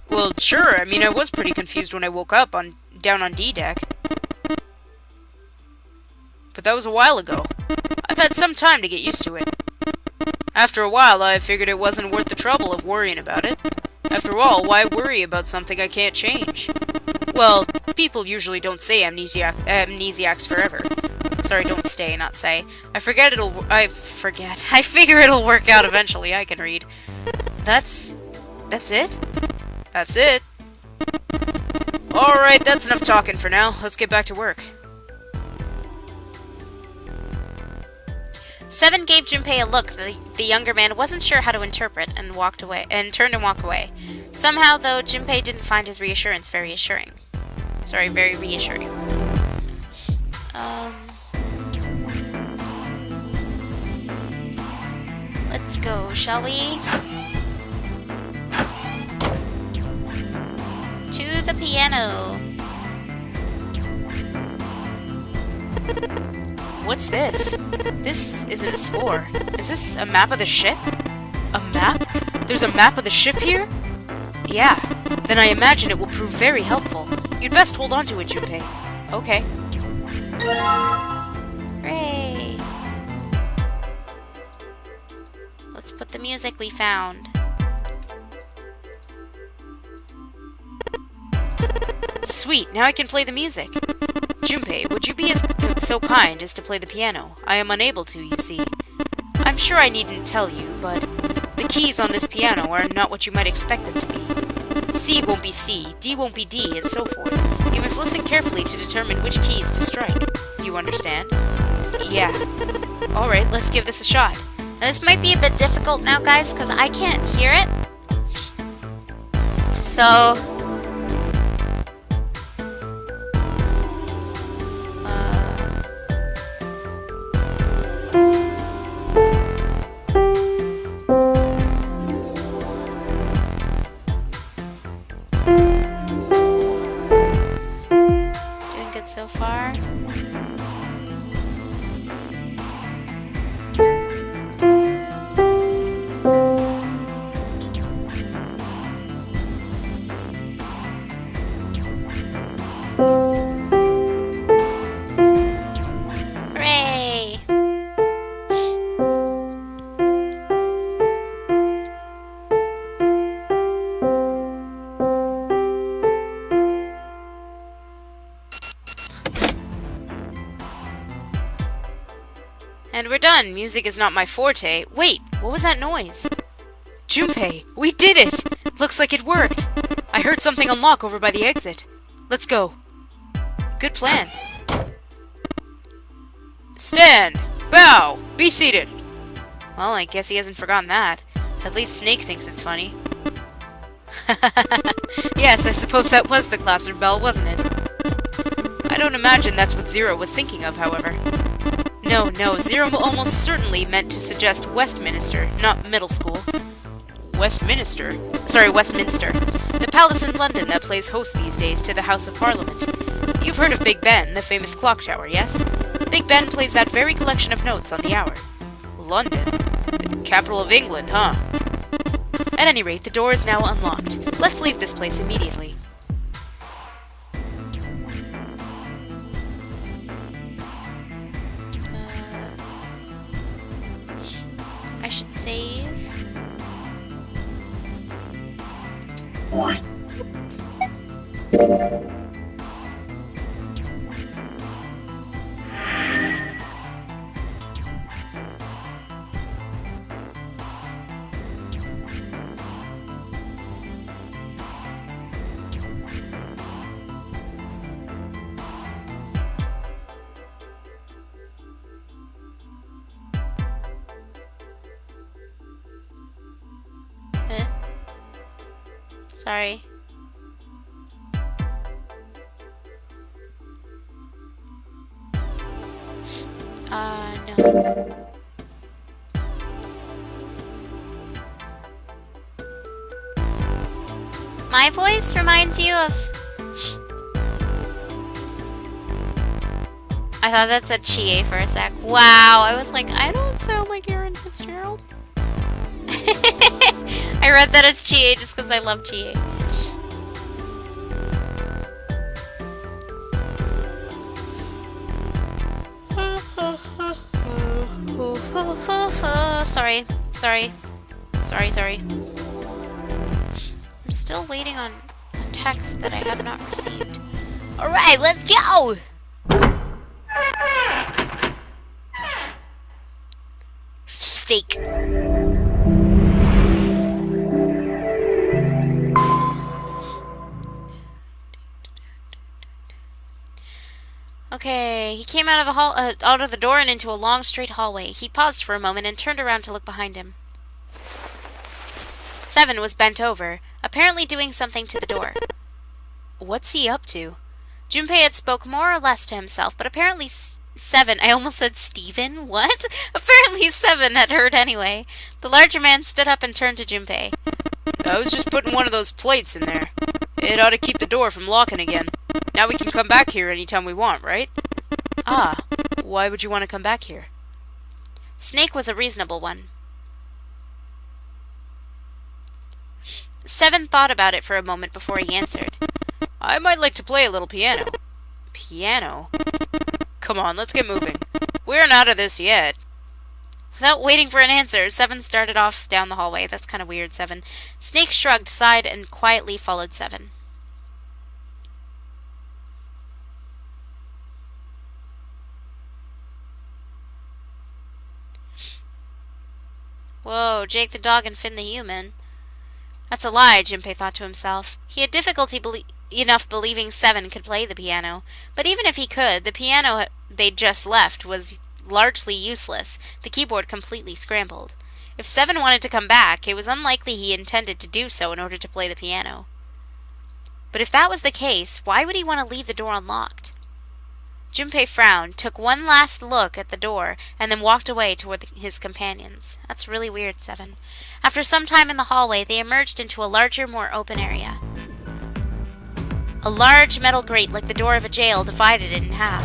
Well, sure, I mean, I was pretty confused when I woke up down on D deck. But that was a while ago. I've had some time to get used to it. After a while, I figured it wasn't worth the trouble of worrying about it. After all, why worry about something I can't change? Well, people usually don't say amnesiacs forever. Sorry, don't stay, not say. I figure it'll work out eventually. I can read. That's it? That's it. Alright, that's enough talking for now. Let's get back to work. 7 gave Junpei a look that the younger man wasn't sure how to interpret and turned and walked away. Somehow, though, Junpei didn't find his reassurance very reassuring. Let's go, shall we? To the piano. What's this? This isn't a score. Is this a map of the ship? A map? There's a map of the ship here? Yeah. Then I imagine it will prove very helpful. You'd best hold on to it, Junpei. Okay. Hooray! Let's put the music we found. Sweet, now I can play the music. Junpei, would you be so kind as to play the piano? I am unable to, you see. I'm sure I needn't tell you, but the keys on this piano are not what you might expect them to be. C won't be C, D won't be D, and so forth. You must listen carefully to determine which keys to strike. Do you understand? Yeah. Alright, let's give this a shot. Now, this might be a bit difficult now, guys, because I can't hear it. So... doing good so far. Hooray! And we're done. Music is not my forte. Wait, what was that noise? Junpei, we did it! Looks like it worked. I heard something unlock over by the exit. Let's go. Good plan. Stand! Bow! Be seated! Well, I guess he hasn't forgotten that. At least Snake thinks it's funny. Yes, I suppose that was the classroom bell, wasn't it? I don't imagine that's what Zero was thinking of, however. No, Zero almost certainly meant to suggest Westminster, not middle school. Westminster? Sorry, Westminster. The palace in London that plays host these days to the House of Parliament. You've heard of Big Ben, the famous clock tower, yes? Big Ben plays that very collection of notes on the hour. London? The capital of England, huh? At any rate, the door is now unlocked. Let's leave this place immediately. I should save. Sorry. No. My voice reminds you of... I thought that said Chie for a sec. Wow, I was like, I don't sound like Aaron Fitzgerald. I read that as Chie just because I love Chie. Sorry. I'm still waiting on a text that I have not received. Alright, let's go! Steak. Okay, he came out of the door and into a long, straight hallway. He paused for a moment and turned around to look behind him. 7 was bent over, apparently doing something to the door. What's he up to? Junpei had spoke more or less to himself, but apparently 7... I almost said Steven? What? Apparently 7 had heard anyway. The larger man stood up and turned to Junpei. I was just putting one of those plates in there. It ought to keep the door from locking again. Now we can come back here anytime we want, right? Ah, why would you want to come back here? Snake was a reasonable one. Seven thought about it for a moment before he answered. I might like to play a little piano. Piano? Come on, let's get moving. We aren't out of this yet. Without waiting for an answer, Seven started off down the hallway. That's kind of weird, Seven. Snake shrugged, sighed, and quietly followed Seven. Whoa, Jake the dog and Finn the human. That's a lie, Junpei thought to himself. He had difficulty enough believing Seven could play the piano, but even if he could, the piano they'd just left was largely useless, the keyboard completely scrambled. If Seven wanted to come back, it was unlikely he intended to do so in order to play the piano. But if that was the case, why would he want to leave the door unlocked? Junpei frowned, took one last look at the door, and then walked away toward his companions. That's really weird, Seven. After some time in the hallway, they emerged into a larger, more open area. A large metal grate like the door of a jail divided it in half.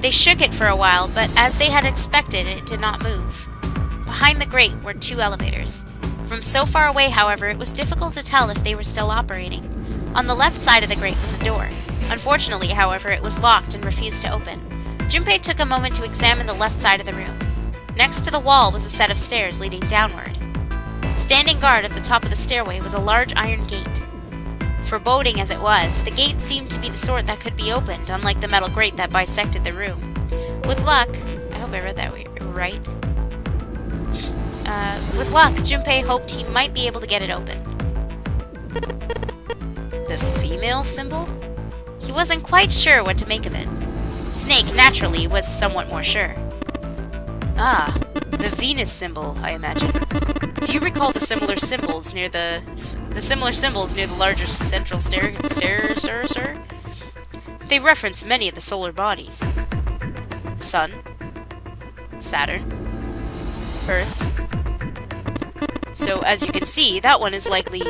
They shook it for a while, but as they had expected, it did not move. Behind the grate were two elevators. From so far away, however, it was difficult to tell if they were still operating. On the left side of the grate was a door. Unfortunately, however, it was locked and refused to open. Junpei took a moment to examine the left side of the room. Next to the wall was a set of stairs leading downward. Standing guard at the top of the stairway was a large iron gate. Foreboding as it was, the gate seemed to be the sort that could be opened, unlike the metal grate that bisected the room. With luck, I hope I read that right. With luck, Junpei hoped he might be able to get it open. The female symbol? He wasn't quite sure what to make of it. Snake, naturally, was somewhat more sure. Ah, the Venus symbol, I imagine. Do you recall the similar symbols near the larger central stair? They reference many of the solar bodies. Sun, Saturn, Earth. So, as you can see, that one is likely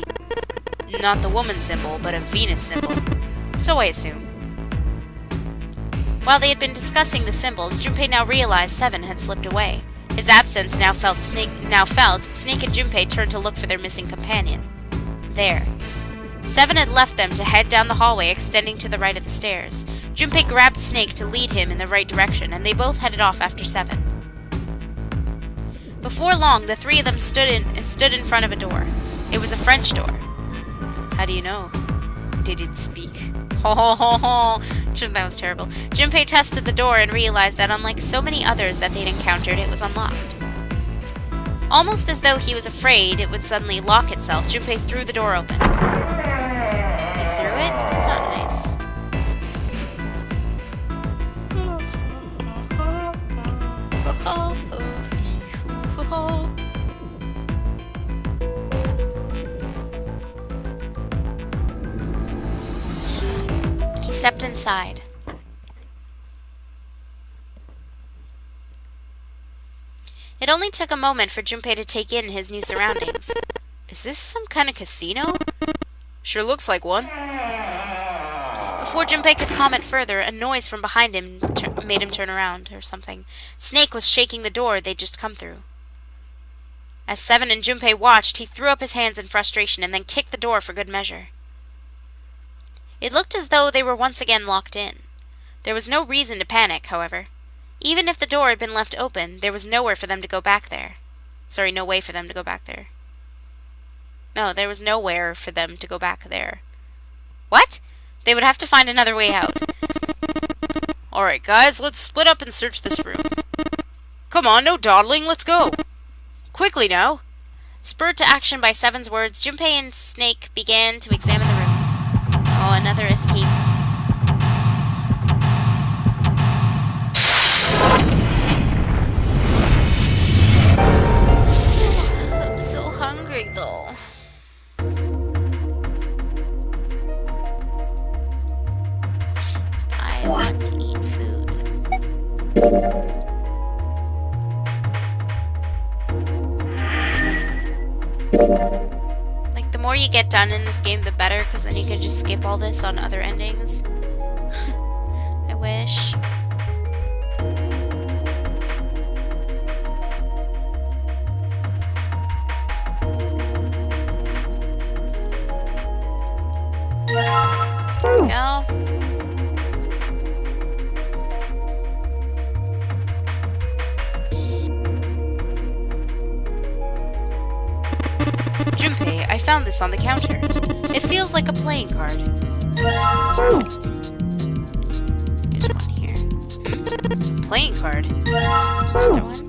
not the woman symbol, but a Venus symbol. So I assume. While they had been discussing the symbols, Junpei now realized Seven had slipped away. His absence now felt, Snake and Junpei turned to look for their missing companion. There. Seven had left them to head down the hallway extending to the right of the stairs. Junpei grabbed Snake to lead him in the right direction, and they both headed off after Seven. Before long, the three of them stood in front of a door. It was a French door. How do you know? Did it speak? Ho ho ho ho! That was terrible. Junpei tested the door and realized that unlike so many others that they'd encountered, it was unlocked. Almost as though he was afraid it would suddenly lock itself, Junpei threw the door open. He threw it? That's not nice. He stepped inside. It only took a moment for Junpei to take in his new surroundings. Is this some kind of casino? Sure looks like one. Before Junpei could comment further, a noise from behind him made him turn around, or something. Snake was shaking the door they'd just come through. As Seven and Junpei watched, he threw up his hands in frustration and then kicked the door for good measure. It looked as though they were once again locked in. There was no reason to panic, however. Even if the door had been left open, there was nowhere for them to go back there. Sorry, no way for them to go back there. No, there was nowhere for them to go back there. What? They would have to find another way out. Alright, guys, let's split up and search this room. Come on, no dawdling, let's go. Quickly now. Spurred to action by Seven's words, Junpei and Snake began to examine the room. Oh, another escape. I'm so hungry, though. I want to eat food. Like, the more you get done in this game, the better, because then you can just skip all this on other endings. I wish. found this on the counter. It feels like a playing card. Perfect. There's one here. Playing card. There's another one.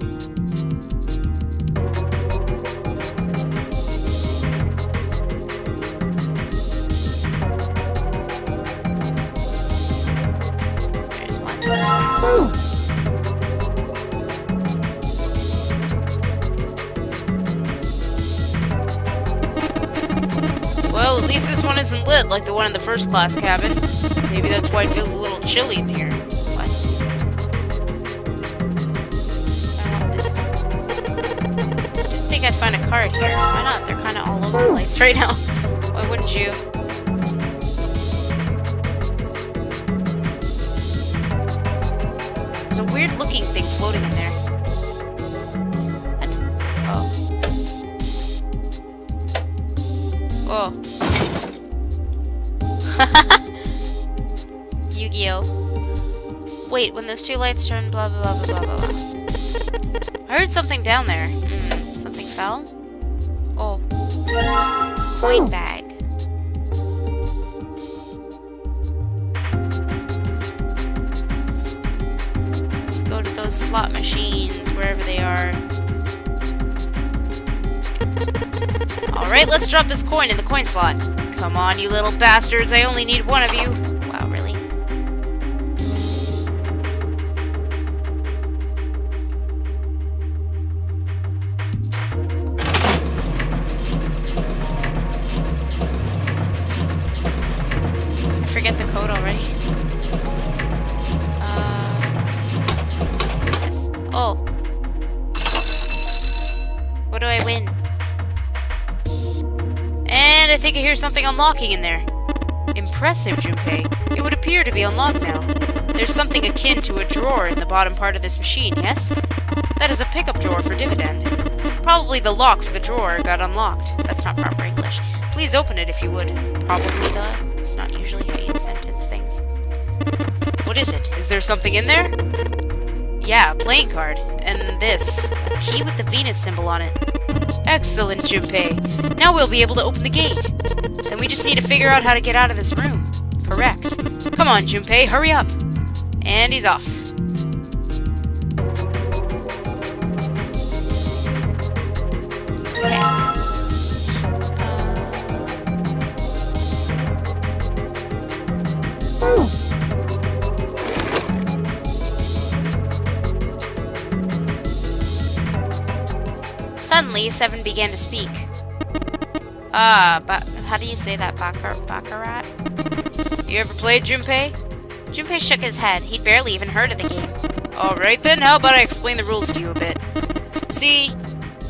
There's one. Well, at least this one isn't lit like the one in the first class cabin. Maybe that's why it feels a little chilly in here. What? I want this. Didn't think I'd find a card here. Why not? They're kind of all over the place right now. Why wouldn't you? There's a weird looking thing floating in there. What? Oh. Oh. Yu-Gi-Oh! Wait, when those two lights turn, blah blah blah blah blah blah. I heard something down there. Something fell? Oh. Coin bag. Let's go to those slot machines, wherever they are. Alright, let's drop this coin in the coin slot. Come on, you little bastards, I only need one of you. Wow, really? Forget the code already. This. Oh. What do I win? And I think I hear something unlocking in there. Impressive, Junpei. It would appear to be unlocked now. There's something akin to a drawer in the bottom part of this machine, yes? That is a pickup drawer for dividend. Probably the lock for the drawer got unlocked. That's not proper English. Please open it if you would. Probably the... It's not usually how you sentence things. What is it? Is there something in there? Yeah, a playing card. And this. A key with the Venus symbol on it. Excellent, Junpei. Now we'll be able to open the gate. Then we just need to figure out how to get out of this room. Correct. Come on, Junpei, hurry up. And he's off. Okay. Suddenly, Seven began to speak. But how do you say that, Baccarat? You ever played Junpei? Junpei shook his head. He'd barely even heard of the game. Alright then, how about I explain the rules to you a bit? See,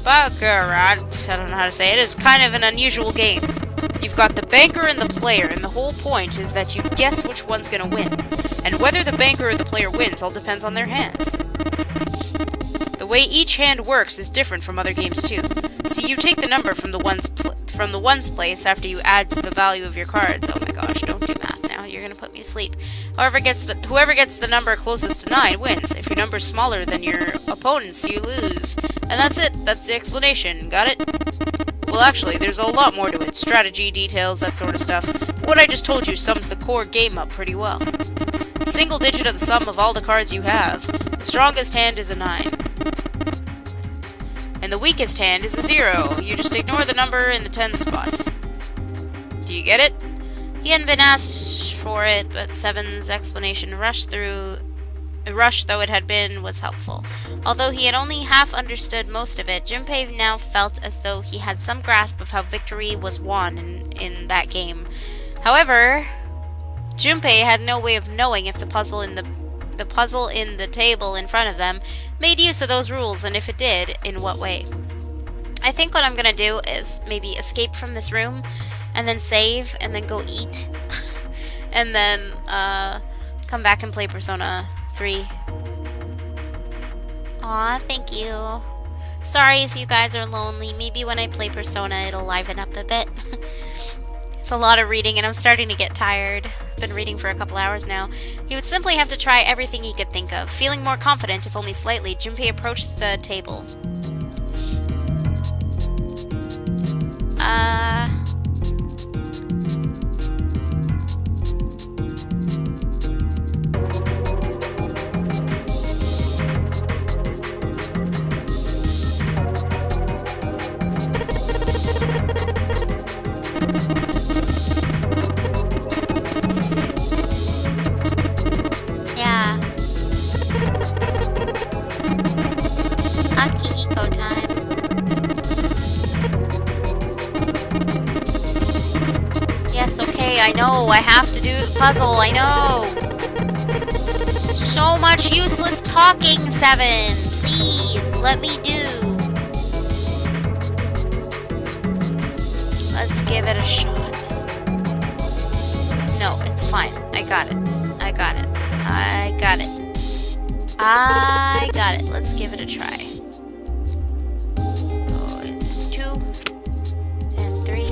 Baccarat, I don't know how to say it, is kind of an unusual game. You've got the banker and the player, and the whole point is that you guess which one's gonna win. And whether the banker or the player wins all depends on their hands. The way each hand works is different from other games too. See, you take the number from the ones place after you add to the value of your cards. Oh my gosh, don't do math now. You're gonna put me to sleep. Whoever gets the number closest to 9 wins. If your number's smaller than your opponent's, you lose. And that's it. That's the explanation. Got it? Well, actually, there's a lot more to it. Strategy, details, that sort of stuff. What I just told you sums the core game up pretty well. Single digit of the sum of all the cards you have. The strongest hand is a 9. And the weakest hand is a 0. You just ignore the number in the 10 spot. Do you get it? He hadn't been asked for it, but Seven's explanation, rushed though it had been, was helpful. Although he had only half understood most of it, Junpei now felt as though he had some grasp of how victory was won in that game. However, Junpei had no way of knowing if the puzzle in the table in front of them made use of those rules, and if it did, in what way. I think what I'm gonna do is maybe escape from this room, and then save, and then go eat, and then come back and play Persona 3. Aw, thank you. Sorry if you guys are lonely. Maybe when I play Persona it'll liven up a bit. It's a lot of reading and I'm starting to get tired. I've been reading for a couple hours now. He would simply have to try everything he could think of. Feeling more confident, if only slightly, Junpei approached the table. I know. I have to do the puzzle. I know. So much useless talking, 7. Please, let me do. Let's give it a shot. No, it's fine. I got it. I got it. I got it. I got it. Let's give it a try. Oh, it's 2 and 3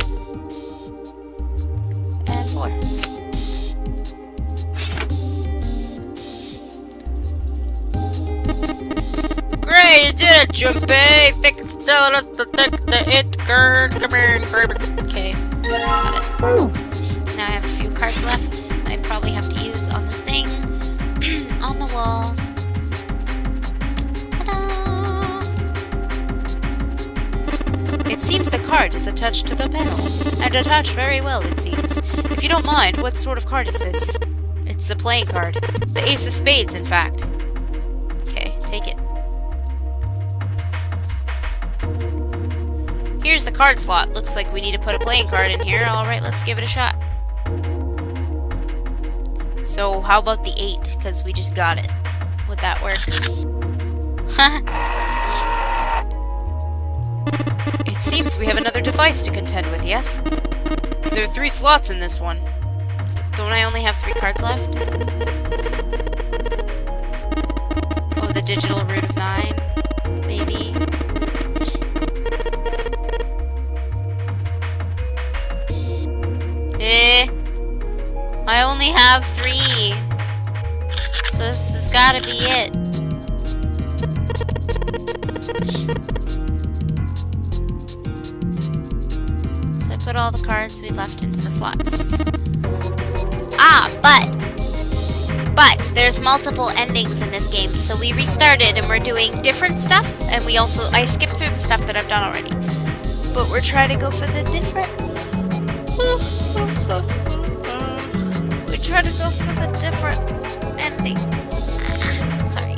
and 4. Great, you did it, Junpei! Think it's telling us to take the it, girl. Come here and grab it. Okay, got it. Now I have a few cards left. I probably have to use on this thing. On the wall. It seems the card is attached to the panel, and attached very well, it seems. If you don't mind, what sort of card is this? It's a playing card. The Ace of Spades, in fact. Okay, take it. Here's the card slot. Looks like we need to put a playing card in here. Alright, let's give it a shot. So, how about the 8? Because we just got it. Would that work? It seems we have another device to contend with, yes? There are 3 slots in this one. Don't I only have 3 cards left? Oh, the digital root of 9. Maybe. I only have 3. So this has gotta be it. So I put all the cards we left into the slots. Ah, but there's multiple endings in this game, so we restarted and we're doing different stuff, and I skipped through the stuff that I've done already. But we're trying to go for the different... We're trying to go for the different endings. Sorry.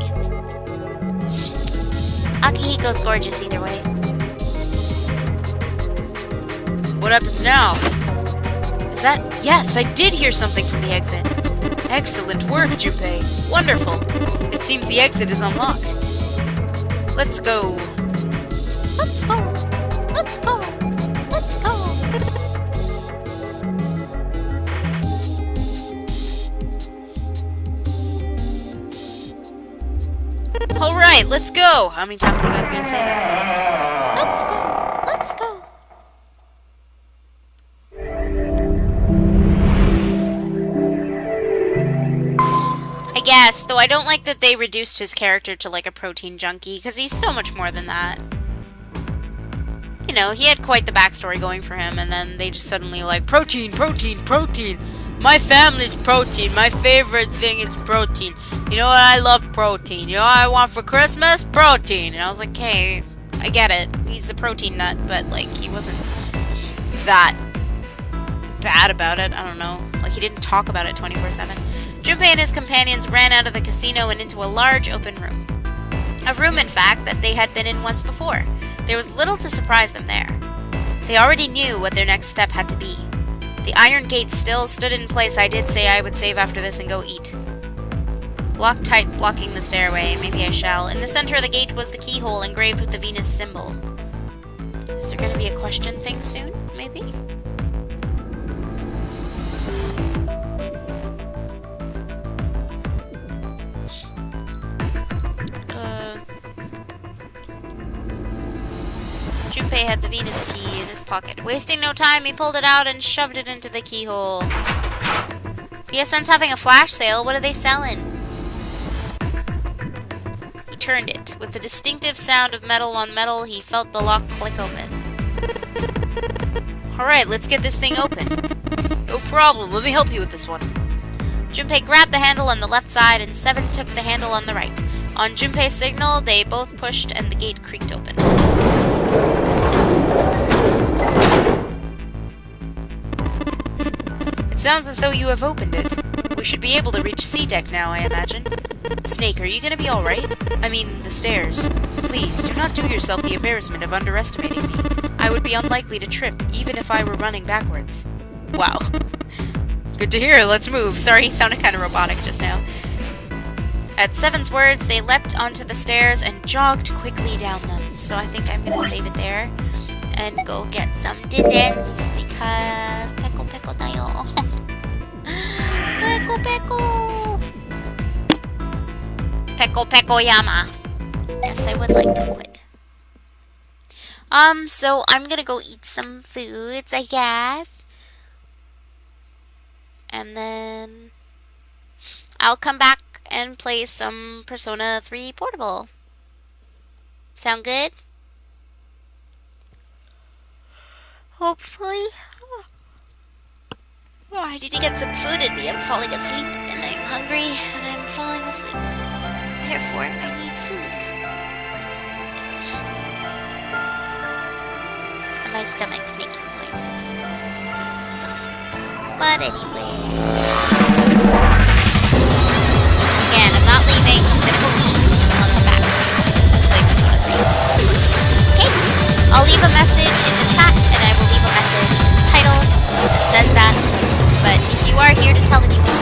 Akihiko's gorgeous either way. What happens now? Is that... Yes, I did hear something from the exit. Excellent work, Junpei. Wonderful. It seems the exit is unlocked. Let's go. Let's go. Let's go. Let's go. Alright, let's go! How many times are you guys gonna say that? Let's go! Let's go! I guess, though I don't like that they reduced his character to like a protein junkie, because he's so much more than that. You know, he had quite the backstory going for him, and then they just suddenly like, protein, protein, protein! My family's protein. My favorite thing is protein. You know what? I love protein. You know what I want for Christmas? Protein. And I was like, hey, I get it. He's a protein nut, but like he wasn't that bad about it. I don't know. Like he didn't talk about it 24/7. Junpei and his companions ran out of the casino and into a large open room. A room, in fact, that they had been in once before. There was little to surprise them there. They already knew what their next step had to be. The iron gate still stood in place. I did say I would save after this and go eat. Locked tight, blocking the stairway. Maybe I shall. In the center of the gate was the keyhole engraved with the Venus symbol. Is there going to be a question thing soon? Maybe? Junpei had the Venus key in his pocket. Wasting no time, he pulled it out and shoved it into the keyhole. PSN's having a flash sale. What are they selling? He turned it. With the distinctive sound of metal on metal, he felt the lock click open. Alright, let's get this thing open. No problem. Let me help you with this one. Junpei grabbed the handle on the left side, and Seven took the handle on the right. On Junpei's signal, they both pushed, and the gate creaked open. It sounds as though you have opened it. We should be able to reach C-deck now, I imagine. Snake, are you gonna be alright? I mean, the stairs. Please, do not do yourself the embarrassment of underestimating me. I would be unlikely to trip, even if I were running backwards. Wow. Good to hear. Let's move. Sorry, he sounded kind of robotic just now. At Seven's words, they leapt onto the stairs and jogged quickly down them. So I think I'm gonna save it there and go get some dindins because peckle peckle tayo. Peckle peckle. Peckle peckle yama. Yes, I would like to quit. So I'm gonna go eat some foods, I guess. And then I'll come back and play some Persona 3 Portable. Sound good? Hopefully. Oh, I need to get some food in me. I'm falling asleep and I'm hungry and I'm falling asleep. Therefore, I need food. And my stomach's making noises. But anyway. Again, I'm not leaving. Then we'll eat and then I'll come back and play Persona 3. Okay, I'll leave a message in the chat and I will leave a message in the title that says that. But if you are here to tell, then you can